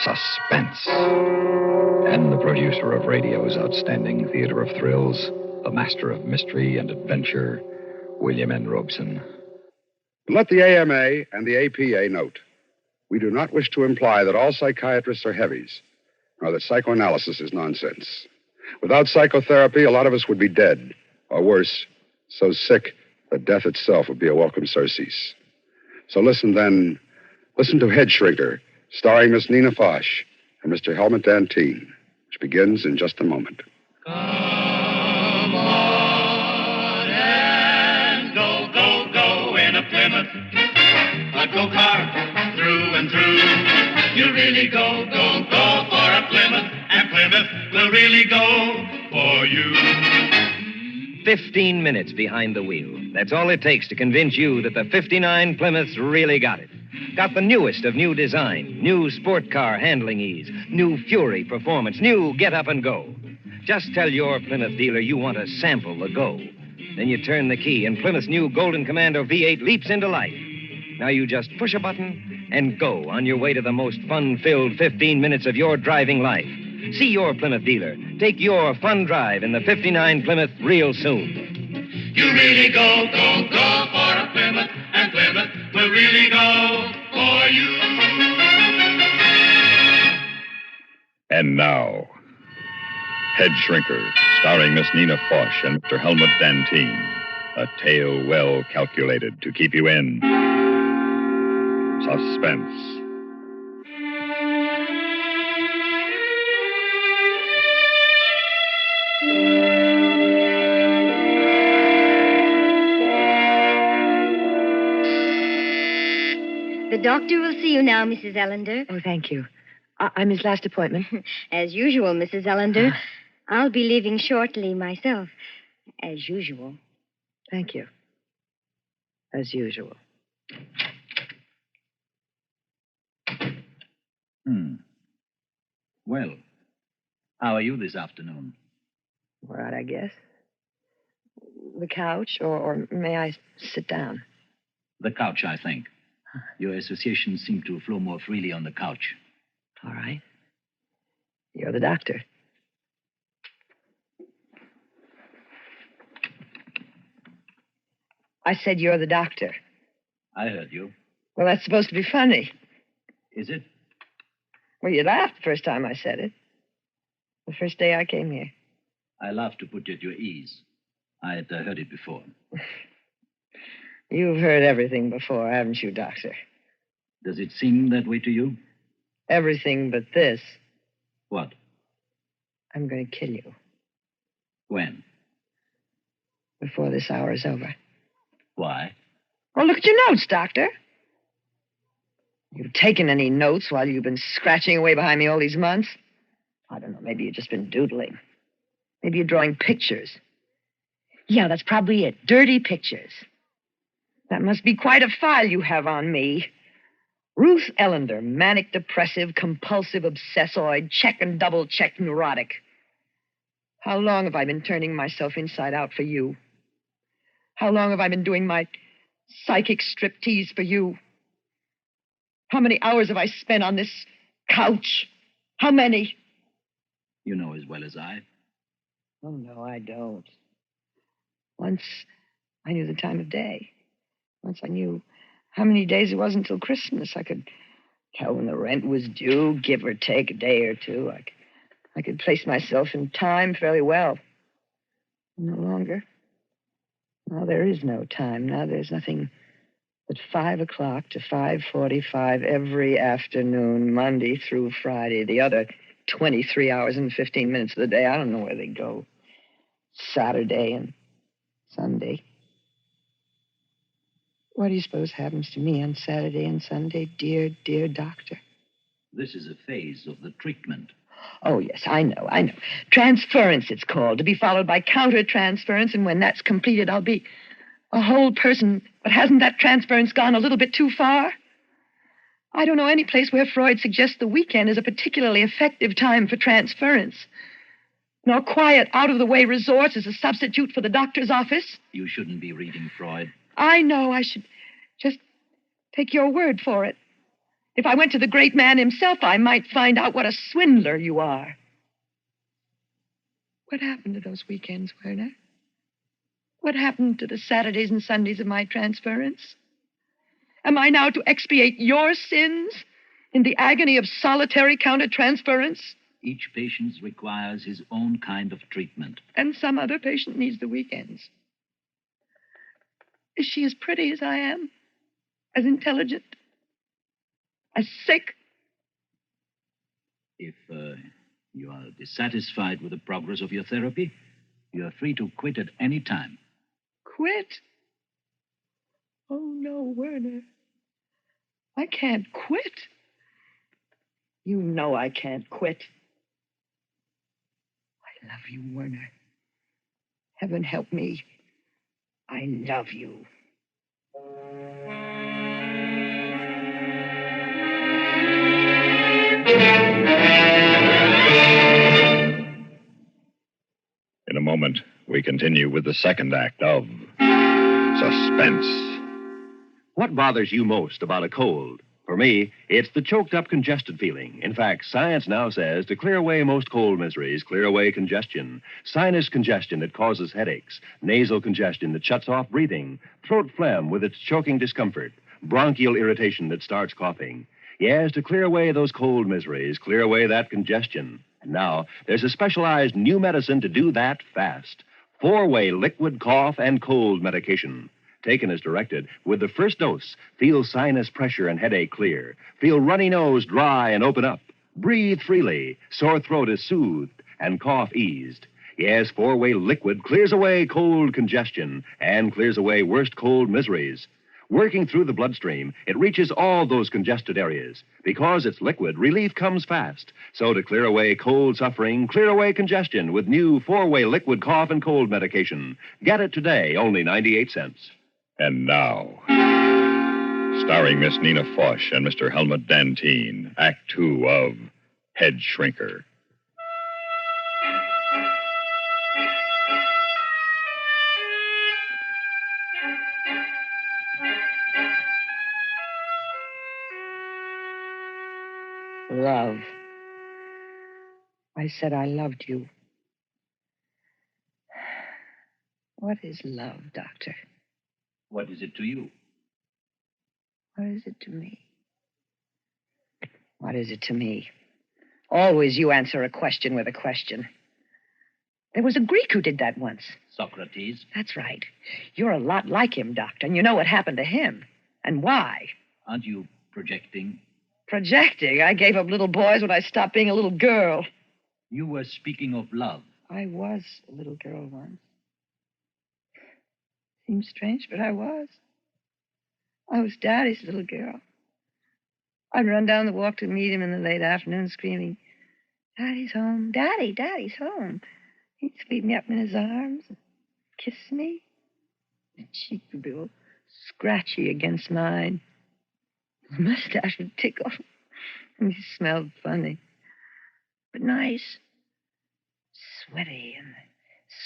Suspense. And the producer of radio's outstanding theater of thrills, the master of mystery and adventure, William N. Robeson. Let the AMA and the APA note, we do not wish to imply that all psychiatrists are heavies, nor that psychoanalysis is nonsense. Without psychotherapy, a lot of us would be dead, or worse, so sick that death itself would be a welcome surcease. So listen to Headshrinker, starring Miss Nina Foch and Mr. Helmut Dantine, which begins in just a moment. Come on and go, go, go in a Plymouth, a go-kart through and through. You really go, go, go for a Plymouth, and Plymouth will really go for you. 15 minutes behind the wheel. That's all it takes to convince you that the 59 Plymouth's really got it. Got the newest of new design, new sport car handling ease, new Fury performance, new get up and go. Just tell your Plymouth dealer you want to sample the go. Then you turn the key and Plymouth's new Golden Commando V8 leaps into life. Now you just push a button and go on your way to the most fun-filled 15 minutes of your driving life. See your Plymouth dealer. Take your fun drive in the 59 Plymouth real soon. You really go, go, go for a Plymouth, and Plymouth will really go for you. And now, Headshrinker, starring Miss Nina Foch and Mr. Helmut Dantine. A tale well calculated to keep you in suspense. The doctor will see you now, Mrs. Ellender. Oh, thank you. I'm his last appointment. As usual, Mrs. Ellender. I'll be leaving shortly myself. As usual. Thank you. As usual. Well, how are you this afternoon? All right, I guess. The couch, or may I sit down? The couch, I think. Your associations seem to flow more freely on the couch. All right. You're the doctor. I said you're the doctor. I heard you. Well, that's supposed to be funny. Is it? Well, you laughed the first time I said it. The first day I came here. I laughed to put you at your ease. I had heard it before. You've heard everything before, haven't you, Doctor? Does it seem that way to you? Everything but this. What? I'm going to kill you. When? Before this hour is over. Why? Well, look at your notes, Doctor. You've taken any notes while you've been scratching away behind me all these months? I don't know, maybe you've just been doodling. Maybe you're drawing pictures. Yeah, that's probably it. Dirty pictures. That must be quite a file you have on me. Ruth Ellender, manic depressive, compulsive, obsessoid, check and double check neurotic. How long have I been turning myself inside out for you? How long have I been doing my psychic striptease for you? How many hours have I spent on this couch? How many? You know as well as I. Oh, no, I don't. Once I knew the time of day. Once I knew how many days it was until Christmas. I could tell when the rent was due, give or take a day or two. I could place myself in time fairly well. No longer. Now there is no time. Now there's nothing but 5 o'clock to 5:45 every afternoon, Monday through Friday. The other 23 hours and 15 minutes of the day, I don't know where they go. Saturday and Sunday. What do you suppose happens to me on Saturday and Sunday, dear, dear doctor? This is a phase of the treatment. Oh, yes, I know. Transference, it's called, to be followed by counter-transference, and when that's completed, I'll be a whole person. But hasn't that transference gone a little bit too far? I don't know any place where Freud suggests the weekend is a particularly effective time for transference. Nor quiet, out-of-the-way resorts as a substitute for the doctor's office. You shouldn't be reading Freud. I know. I should just take your word for it. If I went to the great man himself, I might find out what a swindler you are. What happened to those weekends, Werner? What happened to the Saturdays and Sundays of my transference? Am I now to expiate your sins in the agony of solitary countertransference? Each patient requires his own kind of treatment. And some other patient needs the weekends. Is she as pretty as I am? As intelligent? As sick? If you are dissatisfied with the progress of your therapy, you are free to quit at any time. Quit? Oh, no, Werner. I can't quit. You know I can't quit. I love you, Werner. Heaven help me. I love you. In a moment, we continue with the second act of Suspense. What bothers you most about a cold? For me, it's the choked up, congested feeling. In fact, science now says to clear away most cold miseries, clear away congestion. Sinus congestion that causes headaches, nasal congestion that shuts off breathing, throat phlegm with its choking discomfort, bronchial irritation that starts coughing. Yes, to clear away those cold miseries, clear away that congestion. And now, there's a specialized new medicine to do that fast. 4-way liquid cough and cold medication. Taken as directed, with the first dose, feel sinus pressure and headache clear. Feel runny nose dry and open up. Breathe freely. Sore throat is soothed and cough eased. Yes, 4-way liquid clears away cold congestion and clears away worst cold miseries. Working through the bloodstream, it reaches all those congested areas. Because it's liquid, relief comes fast. So to clear away cold suffering, clear away congestion with new 4-way liquid cough and cold medication. Get it today, only 98 cents. And now, starring Miss Nina Foch and Mr. Helmut Dantine, Act 2 of Headshrinker. Love. I said I loved you. What is love, Doctor? What is it to you? What is it to me? What is it to me? Always you answer a question with a question. There was a Greek who did that once. Socrates? That's right. You're a lot like him, Doctor, and you know what happened to him. And why? Aren't you projecting? Projecting? I gave up little boys when I stopped being a little girl. You were speaking of love. I was a little girl once. Seems strange, but I was. I was Daddy's little girl. I'd run down the walk to meet him in the late afternoon screaming, Daddy's home, Daddy, Daddy's home. He'd sweep me up in his arms and kiss me. His cheek would be all scratchy against mine. His mustache would tickle. And he smelled funny, but nice. Sweaty and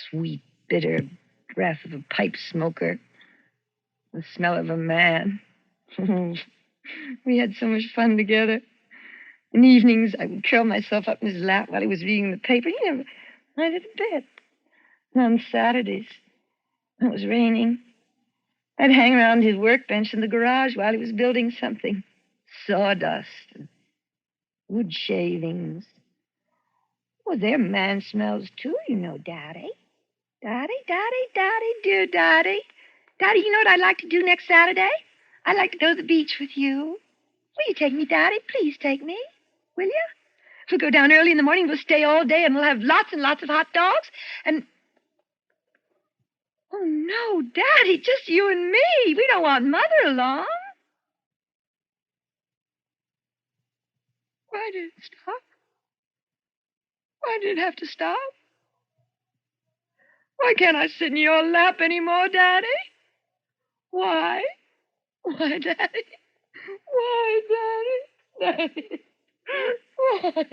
sweet, bitter breath of a pipe smoker. The smell of a man. We had so much fun together. In evenings, I would curl myself up in his lap while he was reading the paper. He never minded a bit. And on Saturdays, when it was raining, I'd hang around his workbench in the garage while he was building something. Sawdust and wood shavings. Well, they're man smells, too, you know, Daddy. Daddy, Daddy, Daddy, dear Daddy. Daddy, you know what I'd like to do next Saturday? I'd like to go to the beach with you. Will you take me, Daddy? Please take me. Will you? We'll go down early in the morning. We'll stay all day, and we'll have lots and lots of hot dogs. And... Oh, no, Daddy, just you and me. We don't want Mother along. Why did it stop? Why did it have to stop? Why can't I sit in your lap anymore, Daddy? Why? Why, Daddy? Why, Daddy? Daddy? Why?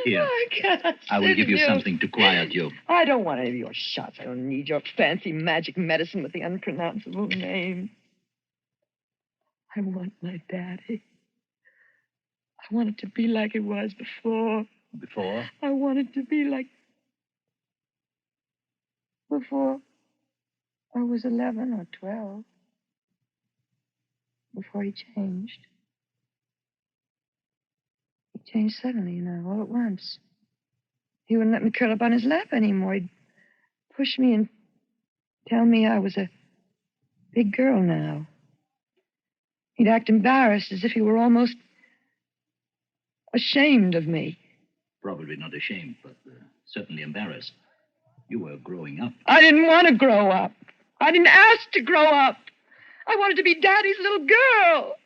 Here. Why can't I sit I will give you in your... something to quiet you. I don't want any of your shots. I don't need your fancy magic medicine with the unpronounceable name. I want my Daddy. I want it to be like it was before. Before? I want it to be like before I was 11 or 12. Before he changed. He changed suddenly, all at once. He wouldn't let me curl up on his lap anymore. He'd push me and tell me I was a big girl now. He'd act embarrassed, as if he were almost ashamed of me. Probably not ashamed, but certainly embarrassed. You were growing up. I didn't want to grow up. I didn't ask to grow up. I wanted to be Daddy's little girl.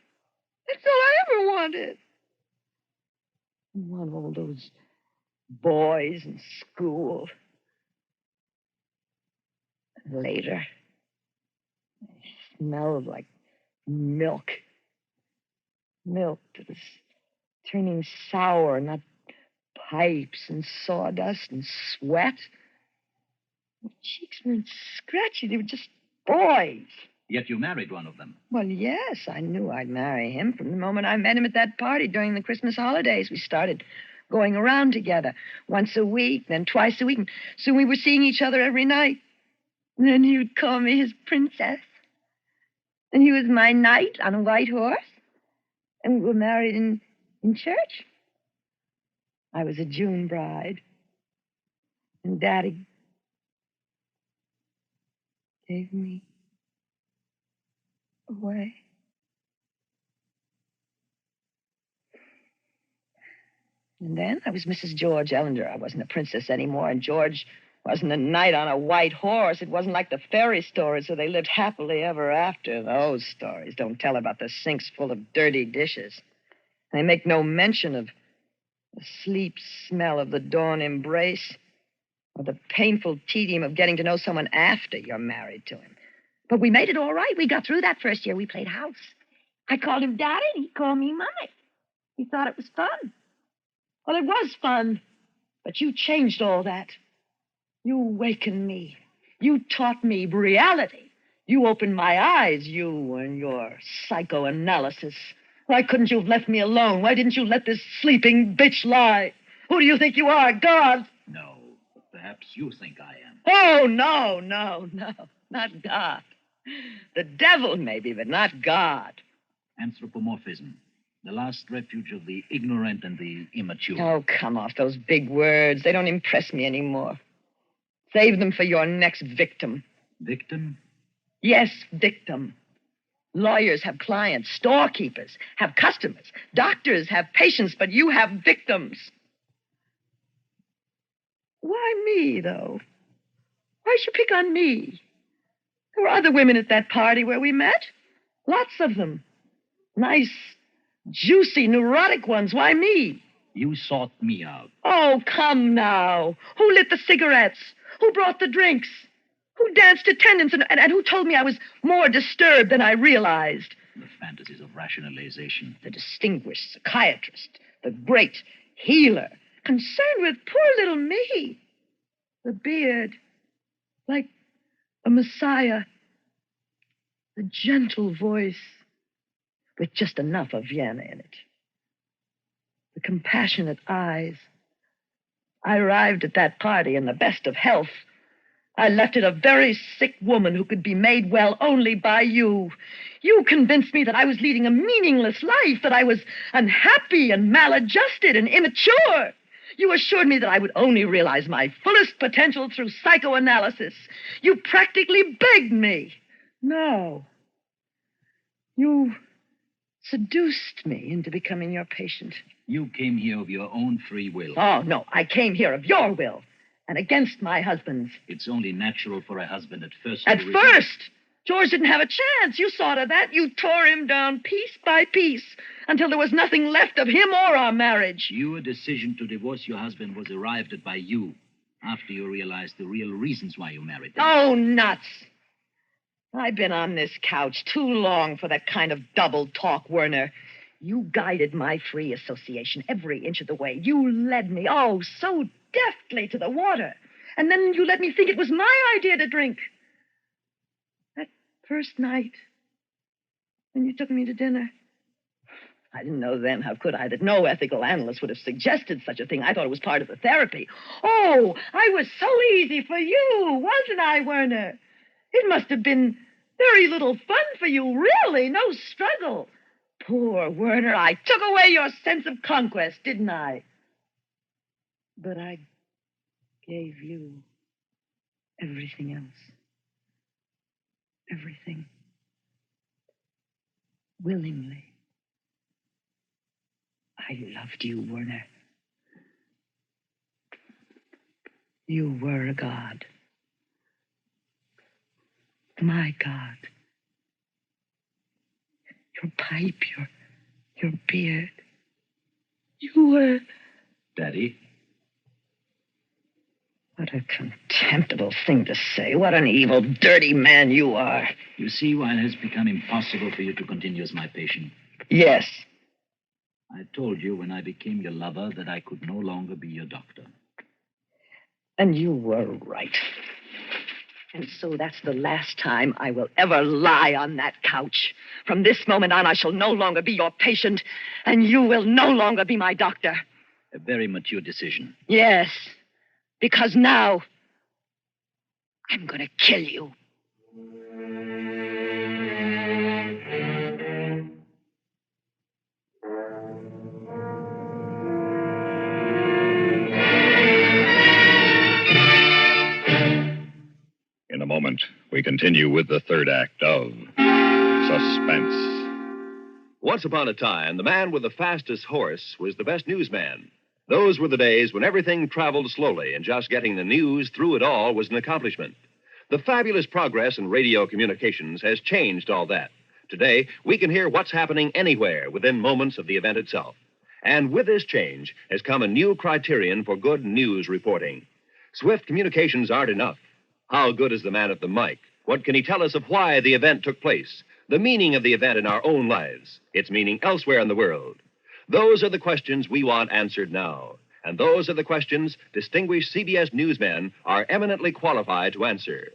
That's all I ever wanted. I want all those boys in school. And later, they smelled like milk. Milk that was turning sour, not pipes and sawdust and sweat. My cheeks weren't scratchy. They were just boys. Yet you married one of them. Well, yes, I knew I'd marry him from the moment I met him at that party during the Christmas holidays. We started going around together once a week, then twice a week. And soon we were seeing each other every night. And then he would call me his princess. And he was my knight on a white horse. And we were married in church. I was a June bride. And Daddy gave me away. And then I was Mrs. George Ellender. I wasn't a princess anymore, and George wasn't a knight on a white horse. It wasn't like the fairy stories where they lived happily ever after. Those stories don't tell about the sinks full of dirty dishes. They make no mention of the sleep smell of the dawn embrace or the painful tedium of getting to know someone after you're married to him. But we made it all right. We got through that first year. We played house. I called him Daddy, and he called me Mommy. He thought it was fun. Well, it was fun. But you changed all that. You awakened me. You taught me reality. You opened my eyes, you and your psychoanalysis. Why couldn't you have left me alone? Why didn't you let this sleeping bitch lie? Who do you think you are, God? No, but perhaps you think I am. Oh, no, not God. The devil, maybe, but not God. Anthropomorphism. The last refuge of the ignorant and the immature. Oh, come off those big words. They don't impress me anymore. Save them for your next victim. Victim? Yes, victim. Lawyers have clients. Storekeepers have customers. Doctors have patients, but you have victims. Why me, though? Why'd you pick on me? There were other women at that party where we met. Lots of them. Nice, juicy, neurotic ones. Why me? You sought me out. Oh, come now. Who lit the cigarettes? Who brought the drinks? Who danced attendance and who told me I was more disturbed than I realized? The fantasies of rationalization. The distinguished psychiatrist, the great healer, concerned with poor little me. The beard, like a messiah. The gentle voice, with just enough of Vienna in it. The compassionate eyes. I arrived at that party in the best of health. I left it a very sick woman who could be made well only by you. You convinced me that I was leading a meaningless life, that I was unhappy and maladjusted and immature. You assured me that I would only realize my fullest potential through psychoanalysis. You practically begged me. No. You seduced me into becoming your patient. You came here of your own free will. Oh, no, I came here of your will and against my husband's. It's only natural for a husband at first. At first? George didn't have a chance. You saw to that. You tore him down piece by piece until there was nothing left of him or our marriage. Your decision to divorce your husband was arrived at by you after you realized the real reasons why you married him. Oh, nuts. I've been on this couch too long for that kind of double talk, Werner. You guided my free association every inch of the way. You led me, oh, so deftly to the water. And then you let me think it was my idea to drink. That first night, when you took me to dinner, I didn't know then, how could I, that no ethical analyst would have suggested such a thing. I thought it was part of the therapy. Oh, I was so easy for you, wasn't I, Werner? It must have been very little fun for you, really, no struggle. Poor Werner, I took away your sense of conquest, didn't I? But I gave you everything else. Everything. Willingly. I loved you, Werner. You were a god. My god. Your pipe, your beard. You were... Daddy? What a contemptible thing to say. What an evil, dirty man you are. You see why it has become impossible for you to continue as my patient? Yes. I told you when I became your lover that I could no longer be your doctor. And you were right. And so that's the last time I will ever lie on that couch. From this moment on, I shall no longer be your patient, and you will no longer be my doctor. A very mature decision. Yes, because now I'm going to kill you. In a moment, we continue with the third act of Suspense. Once upon a time, the man with the fastest horse was the best newsman. Those were the days when everything traveled slowly, and just getting the news through it all was an accomplishment. The fabulous progress in radio communications has changed all that. Today, we can hear what's happening anywhere within moments of the event itself. And with this change has come a new criterion for good news reporting. Swift communications aren't enough. How good is the man at the mic? What can he tell us of why the event took place? The meaning of the event in our own lives, its meaning elsewhere in the world. Those are the questions we want answered now. And those are the questions distinguished CBS newsmen are eminently qualified to answer.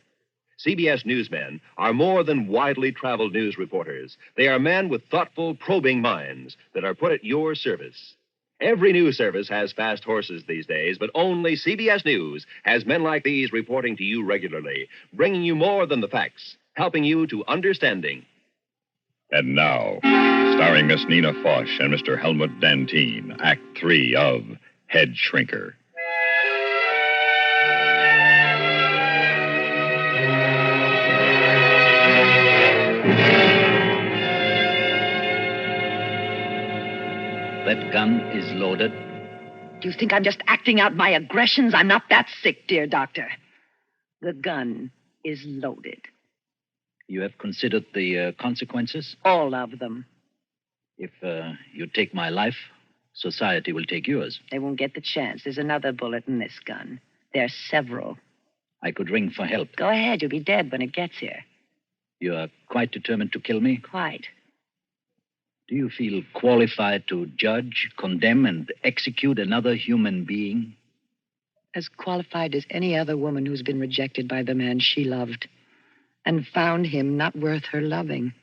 CBS newsmen are more than widely traveled news reporters. They are men with thoughtful, probing minds that are put at your service. Every news service has fast horses these days, but only CBS News has men like these reporting to you regularly, bringing you more than the facts, helping you to understanding. And now, starring Miss Nina Foch and Mr. Helmut Dantine, Act 3 of Headshrinker. That gun is loaded. Do you think I'm just acting out my aggressions? I'm not that sick, dear doctor. The gun is loaded. You have considered the consequences? All of them. If you take my life, society will take yours. They won't get the chance. There's another bullet in this gun. There's several. I could ring for help. Go ahead. You'll be dead when it gets here. You are quite determined to kill me? Quite. Do you feel qualified to judge, condemn, and execute another human being? As qualified as any other woman who's been rejected by the man she loved and found him not worth her loving.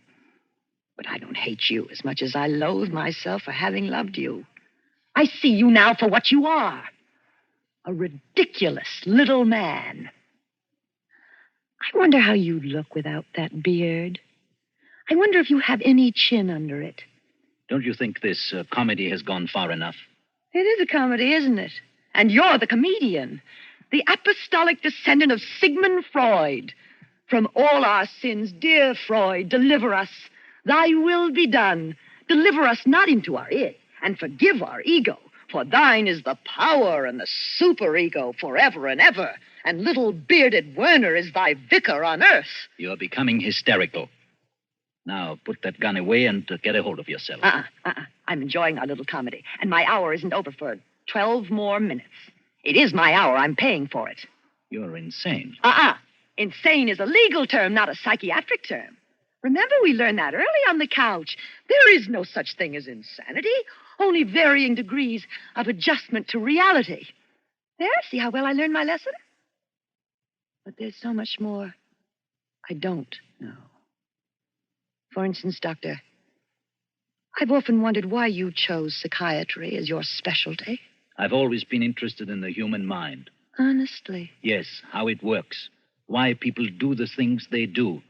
But I don't hate you as much as I loathe myself for having loved you. I see you now for what you are. A ridiculous little man. I wonder how you look without that beard. I wonder if you have any chin under it. Don't you think this comedy has gone far enough? It is a comedy, isn't it? And you're the comedian. The apostolic descendant of Sigmund Freud. From all our sins, dear Freud, deliver us. Thy will be done. Deliver us not into our it, and forgive our ego. For thine is the power and the superego forever and ever. And little bearded Werner is thy vicar on earth. You're becoming hysterical. Now, put that gun away and get a hold of yourself. I'm enjoying our little comedy. And my hour isn't over for 12 more minutes. It is my hour. I'm paying for it. You're insane. Insane is a legal term, not a psychiatric term. Remember, we learned that early on the couch. There is no such thing as insanity, only varying degrees of adjustment to reality. There, see how well I learned my lesson? But there's so much more I don't know. For instance, Doctor, I've often wondered why you chose psychiatry as your specialty. I've always been interested in the human mind. Honestly. Yes, how it works. Why people do the things they do.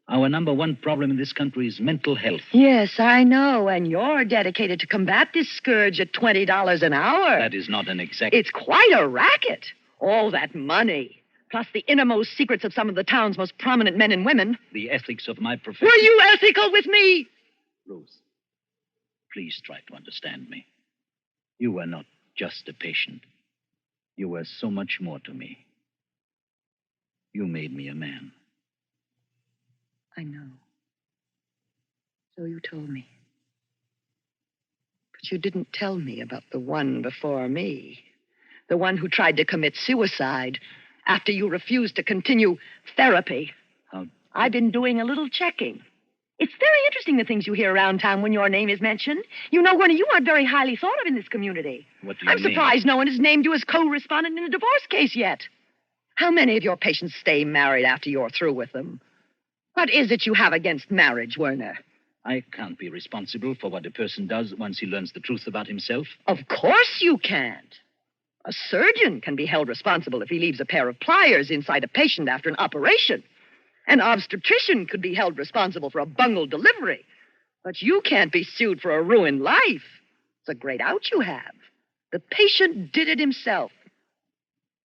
Our number one problem in this country is mental health. Yes, I know. And you're dedicated to combat this scourge at $20 an hour. That is not an exact... It's quite a racket. All that money. Plus the innermost secrets of some of the town's most prominent men and women. The ethics of my profession... Were you ethical with me? Ruth, please try to understand me. You were not just a patient. You were so much more to me. You made me a man. I know. So you told me. But you didn't tell me about the one before me. The one who tried to commit suicide after you refused to continue therapy. I've been doing a little checking. It's very interesting the things you hear around town when your name is mentioned. You know, Werner, you aren't very highly thought of in this community. What do you mean? I'm surprised no one has named you as co-respondent in a divorce case yet. How many of your patients stay married after you're through with them? What is it you have against marriage, Werner? I can't be responsible for what a person does once he learns the truth about himself. Of course you can't. A surgeon can be held responsible if he leaves a pair of pliers inside a patient after an operation. An obstetrician could be held responsible for a bungled delivery. But you can't be sued for a ruined life. It's a great out you have. The patient did it himself.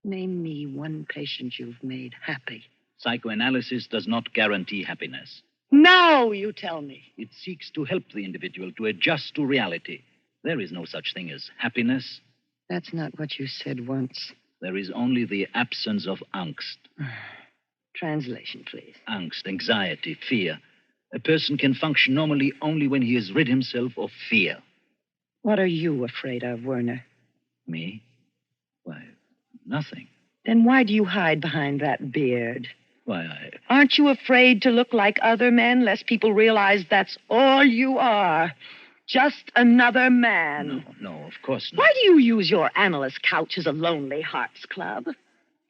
Name me one patient you've made happy. Psychoanalysis does not guarantee happiness. Now you tell me. It seeks to help the individual to adjust to reality. There is no such thing as happiness. That's not what you said once. There is only the absence of angst. Translation, please. Angst, anxiety, fear. A person can function normally only when he has rid himself of fear. What are you afraid of, Werner? Me? Why, nothing. Then why do you hide behind that beard? Why, Aren't you afraid to look like other men, lest people realize that's all you are? Just another man. No, of course not. Why do you use your analyst couch as a lonely hearts club?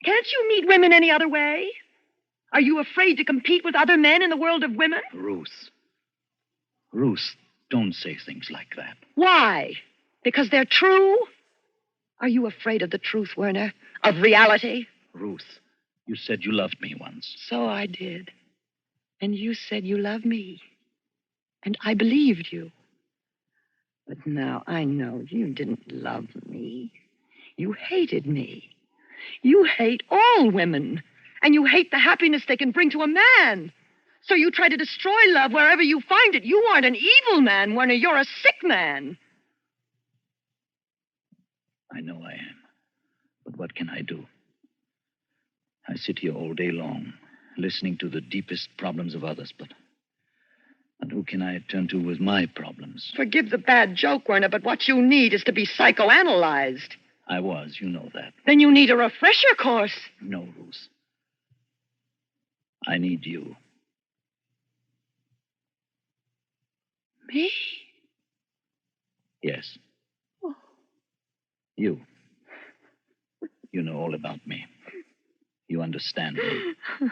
Can't you meet women any other way? Are you afraid to compete with other men in the world of women? Ruth, don't say things like that. Why? Because they're true? Are you afraid of the truth, Werner? Of reality? Ruth, you said you loved me once. So I did. And you said you loved me. And I believed you. But now I know you didn't love me. You hated me. You hate all women. And you hate the happiness they can bring to a man. So you try to destroy love wherever you find it. You aren't an evil man, Werner. You're a sick man. I know I am. But what can I do? I sit here all day long, listening to the deepest problems of others, but who can I turn to with my problems? Forgive the bad joke, Werner, but what you need is to be psychoanalyzed. I was, you know that. Then you need a refresher course. No, Ruth. I need you. Me? Yes. Oh. You. You know all about me. You understand me.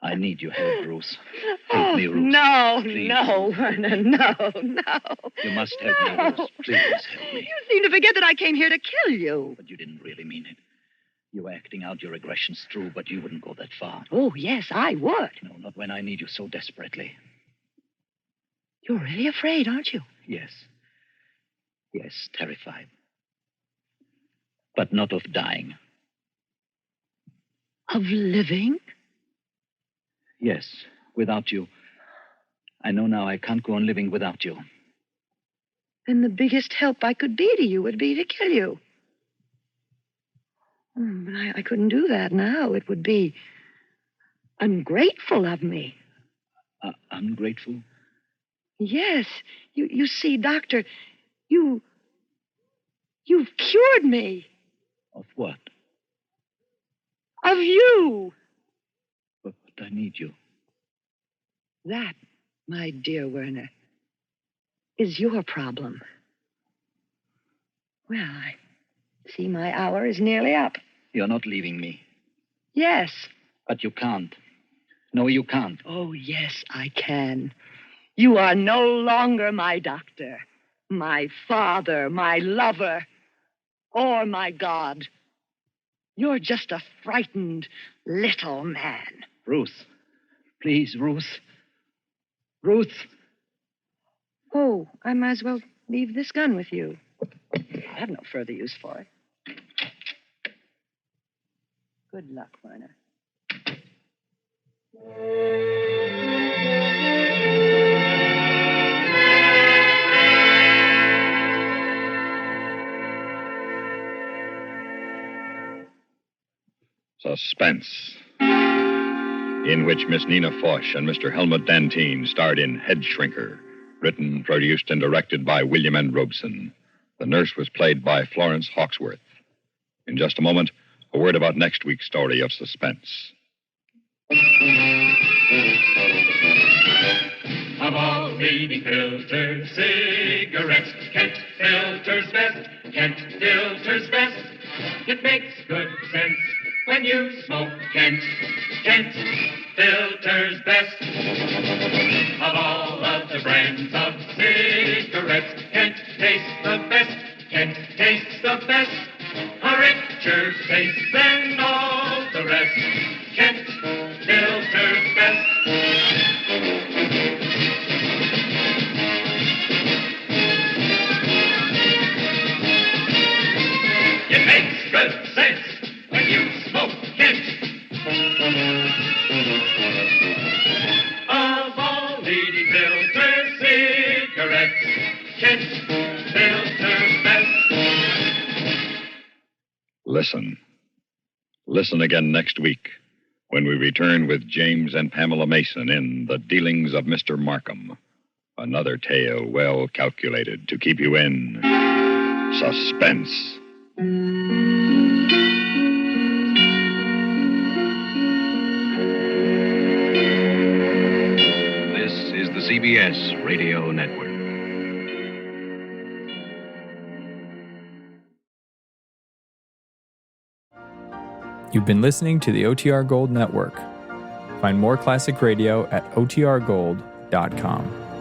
I need your help, Ruth. Help me, Ruth. No, Please. No, Werner, no. You must help me, Ruth. Please help me. You seem to forget that I came here to kill you. But you didn't really mean it. You were acting out your aggressions, true, but you wouldn't go that far. Oh, yes, I would. No, not when I need you so desperately. You're really afraid, aren't you? Yes. Yes, terrified. But not of dying. Of living? Yes, without you. I know now I can't go on living without you. Then the biggest help I could be to you would be to kill you. But I couldn't do that now. It would be ungrateful of me. Ungrateful? Yes. You see, Doctor, you've cured me. Of what? Of you. But I need you. That, my dear Werner, is your problem. Well, I see my hour is nearly up. You're not leaving me. Yes. But you can't. No, you can't. Oh, yes, I can. You are no longer my doctor, my father, my lover, or my God. You're just a frightened little man. Ruth. Please, Ruth. Ruth. Oh, I might as well leave this gun with you. I have no further use for it. Good luck, Werner. Suspense, in which Miss Nina Foch and Mr. Helmut Dantine starred in Headshrinker, written, produced, and directed by William N. Robeson. The nurse was played by Florence Hawksworth. In just a moment, a word about next week's story of suspense. Of all leading filter cigarettes, Kent filters best. Kent filters best. It makes good sense when you smoke Kent. Kent filters best. Of all of the brands of cigarettes, Kent tastes the best. Kent tastes the best. A richer taste than all the rest. Kent filters best. It makes good sense when you smoke Kent. Of all leading filter cigarettes, Kent filters best. Listen. Listen again next week when we return with James and Pamela Mason in The Dealings of Mr. Markham. Another tale well calculated to keep you in suspense. This is the CBS Radio Network. You've been listening to the OTR Gold Network. Find more classic radio at otrgold.com.